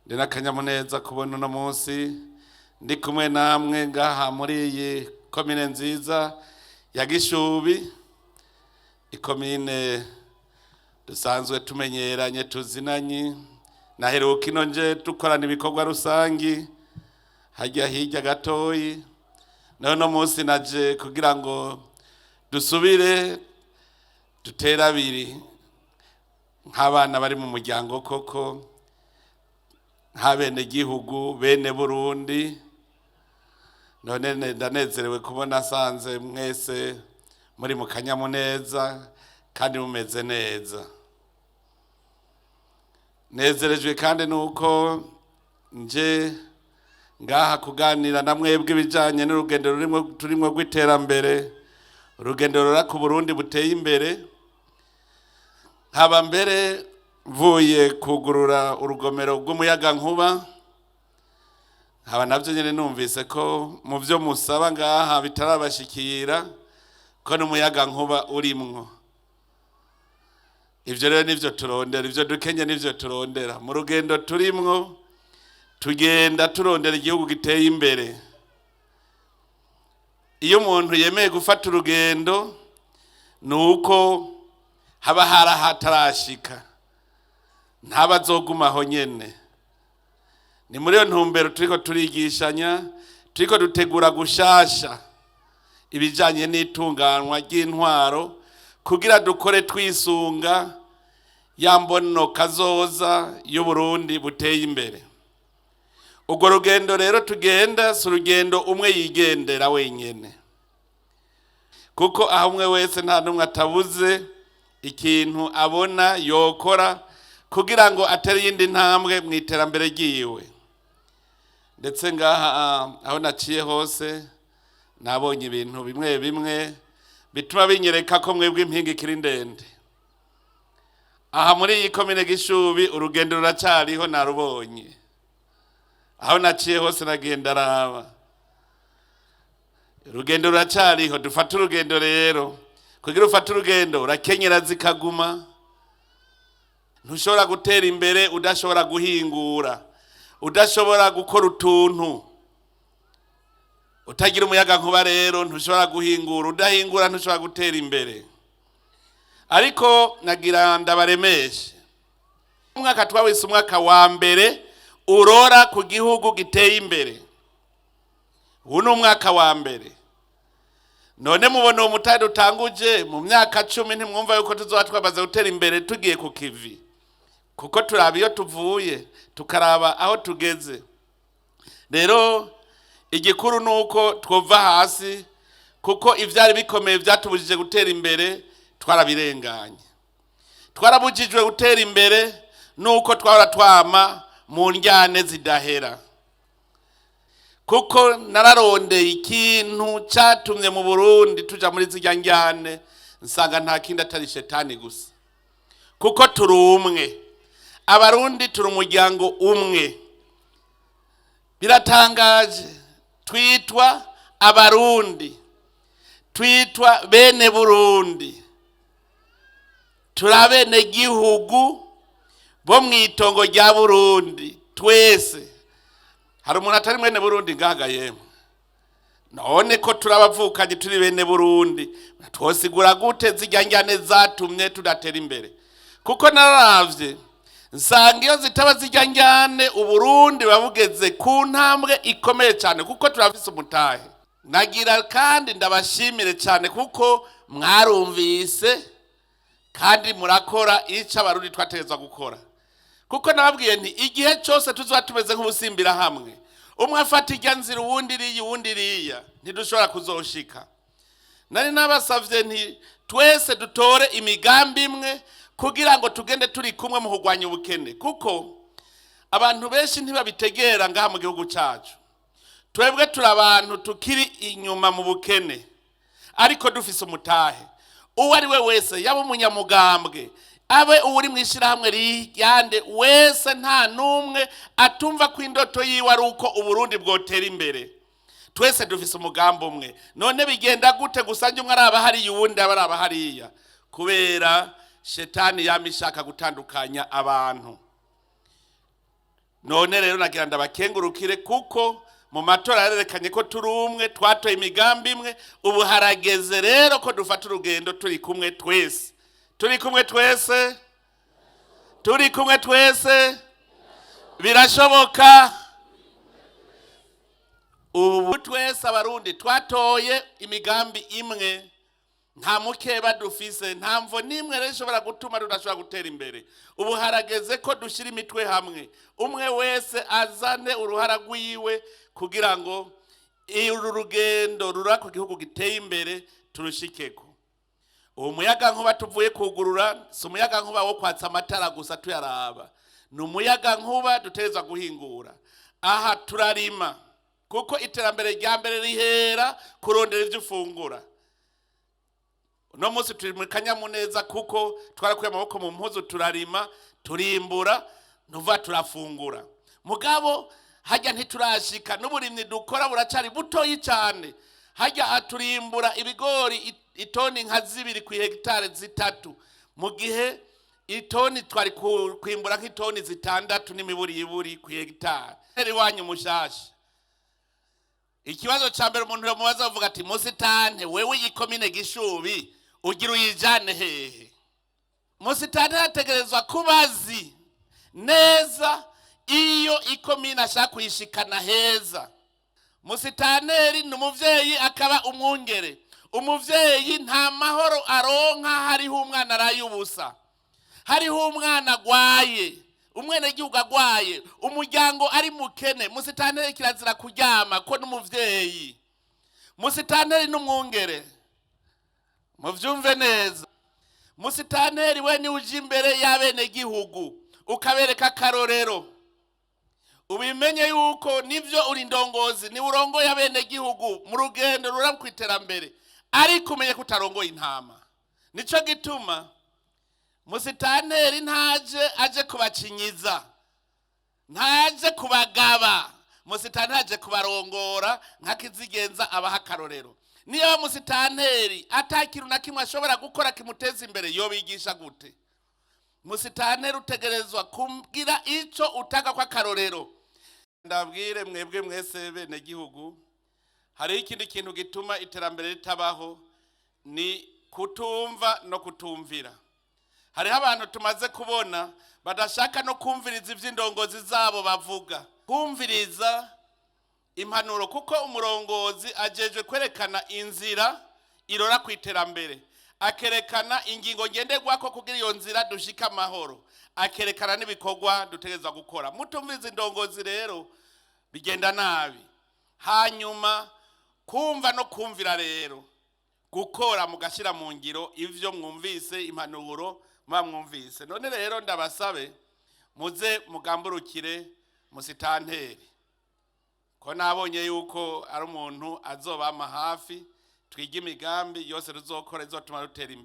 Ndi n'akanyamuneza kubona uno munsi ndi kumwe namwe ngaha muri iyi komine nziza ya Gishubi, ikomine dusanzwe tumenyeranye tuzinanye. Naheruka ino nje dukorana ibikorwa rusangi hajya hirya gatoyi, none no munsi naje kugira ngo dusubire dutera abiri nk'abana bari mu muryango koko, nk'abenegihugu bene Burundi. None ndanezerewe kubona sanze mwese muri mu kanyamuneza kandi mumeze neza. Nezerejwe kandi nuko nje ngaha kuganira na mwebwe ibijanye n'urugendo turimo rw'iterambere, urugendo rura ku Burundi buteye imbere. Haba mbere mvuye kugurura urugomero rw'umuyaga nkuba, haba navyo nyene numvise ko mu vyo musaba ngaha bitarabashikira ko n'umuyaga nkuba urimwo. Ivyo rero nivyo turondera, ivyo dukenye nivyo turondera. Mu rugendo turimwo tugenda turondera igihugu giteye imbere. Iyo umuntu yemeye gufata urugendo nuko haba hatarashika, ntabazoguma aho nyene. Ni muri yo ntumbero turiko turigishanya, turiko dutegura gushasha ibijanye n'itunganwa ry'intwaro kugira dukore twisunga ya mbono kazoza y'Uburundi buteye imbere. Urwo rugendo rero tugenda si urugendo umwe yigendera wenyene, kuko aho umwe wese nta numwe atabuze ikintu abona yokora kugira ngo atere iyindi ntambwe mu iterambere ryiwe. Ndetse ngaha aho naciye hose nabonye ibintu bimwe bimwe bituma binyereka ko mwebwe impinga ikiri ndende. Aha muri iyi komine Gishubi urugendo ruracariho narubonye. Aho naciye hose nagenda raba, urugendo ruracariho. Dufata urugendo rero, kugira ufata urugendo urakenyera zikaguma. Ntushobora gutera imbere udashobora guhingura, udashobora gukora utuntu. Utagira umuyaga nkuba rero ntushobora guhingura, udahingura ntushobora gutera imbere. Ariko nagira ndabaremeshe, umwaka twawise umwaka wa mbere urora ku gihugu giteye imbere. Ubu ni umwaka wa mbere. None mubona uwo mutari utanguje mu myaka 10 ntimwumva yuko tuzoba twabaze gutera imbere tugiye ku kivi, kuko turaba iyo tuvuye tukaraba aho tugeze. Rero igikuru nuko twova hasi, kuko ivyari bikomeye vyatubujije gutera imbere twarabirenganye. Twarabujijwe gutera imbere nuko twahora twama mu njyane zidahera. Kuko nararondeye ikintu catumye mu Burundi tuja muri zirya njyane, nsanga nta kindi atari shetani gusa. Kuko turi umwe, Abarundi turi umuryango umwe. Biratangaje, twitwa Abarundi, twitwa bene Burundi, turi Abenegihugu bo mwitongo rya Burundi twese. Hari umuntu atari mwene Burundi ngaha yemwe? None ko turabavukanye turi bene Burundi, twosigura gute zirya njyane zatumye tudatera imbere? Kuko naravye nsanga iyo zitaba zirya njyane Uburundi babugeze ku ntambwe ikomeye cyane, kuko turafise umutahe. Nagira kandi ndabashimire cyane kuko mwarumvise kandi murakora ico Abarundi twategezwa gukora. Kuko nababwiye nti igihe cyose tuzoba tumeze nk'ubusimbira hamwe, umwe afata irya nzira uwundi iriya uwundi iriya, ntidushobora kuzoshika. Nari nabasavye nti twese dutore imigambi imwe kugira ngo tugende turi kumwe mu kurwanya ubukene, kuko abantu benshi ntibabitegera ngaha mu gihugu cyacu. Twebwe turi abantu tukiri inyuma mu bukene, ariko dufise umutahe. Uwo ari we wese, yaba umunyamugambwe, abe uri mwishirahamwe riyande wese, nta numwe atumva ko indoto yiwe ari uko Uburundi bwotera imbere. Twese dufise umugambi umwe. None bigenda gute gusanje umwe araba hari uwundi araba hariya? Kubera shetani yamishaka gutandukanya abantu. none rero nagira ndabakengurukire kuko mu matora yarerekanye ko turi umwe, twatoye imigambi imwe. Ubu harageze rero ko dufata urugendo turi kumwe twese, turi kumwe twese birashoboka. Ubu twese abarundi twatoye imigambi imwe, nta mukeba dufise, nta mvo nimwe rero ishobora gutuma tudashobora gutera imbere. Ubu harageze ko dushira imitwe hamwe, umwe wese azane uruhara rwiwe kugira ngo uru rugendo rura ku gihugu giteye imbere turushikeko. Uwo muyaga nkuba tuvuye kugurura si umuyaga nkuba wo kwatsa amatara gusa tuyaraba, ni umuyaga nkuba dutegerezwa guhingura. Aha turarima kuko iterambere rya mbere rihera kurondera ivyo ufungura. Uno munsi turi mu kanyamuneza kuko twarakuye amaboko mu mpuzu, turarima, turimbura, nuva turafungura. Mugabo hajya ntiturashika, n'uburimyi dukora buracari butoyi cyane. Hajya aturimbura ibigori itoni nka 2 ku hegitare 3, mu gihe itoni twari kwimbura nk'itoni 6 n'imiburiburi ku hegitare. Eri wanyu mushasha, ikibazo ca mbere umuntu yamubaza avuga ati musitane wewe yikomine Gishubi ugira uyijane hehe? Musitane ategerezwa kubazi neza iyo ikomine ashaka kuyishikana heza. Musitaneri ni umuvyeyi akaba umwungere. Umuvyeyi nta mahoro aronka hariho umwana arayubusa, hariho umwana agwaye, umwenegihugu agwaye, umuryango ari mukene. Musitaneri kirazira kuryama ko n'umuvyeyi. Musitaneri n'umwungere, muvyumve neza. Musitaneri we ni uje imbere y'abenegihugu ukabereka akarorero, ubimenye yuko nivyo uri ndongozi, ni urongo y'abenegihugu mu rugendo rura ku iterambere, ariko umenye kutarongoye intama. Nico gituma musitaneri ntaje aje kubacinyiza, ntaje kubagaba. Musitaneri aje kubarongora nkakizigenza abaha akarorero. Niyo musitaneri atakiru na kimwe ashobora gukora kimuteza imbere, yobigisha gute? Musitaneri utegerezwa kumbwira ico utaka kwa karorero. Ndabwire mwebwe mwese bene gihugu, hari ikindi kintu gituma iterambere ritabaho, ni kutumva no kutumvira. Hari abantu tumaze kubona badashaka no kumviriza ivy'indongozi zabo bavuga, kumviriza impanuro, kuko umurongozi ajejwe kwerekana inzira irora ku iterambere, akerekana ingingo ngenderwako kugira iyo nzira dushika amahoro, akerekana n'ibikorwa dutegerezwa gukora. Mutumviriza indongozi rero bigenda nabi. Hanyuma kumva no kumvira rero, gukora mugashira mu ngiro ivyo mwumvise, impanuro mwumvise. None rero ndabasabe muze mugamburukire musitanteri, ko nabonye yuko ari umuntu azobama hafi, twiga imigambi yose ruzokora izotuma rutera imbere.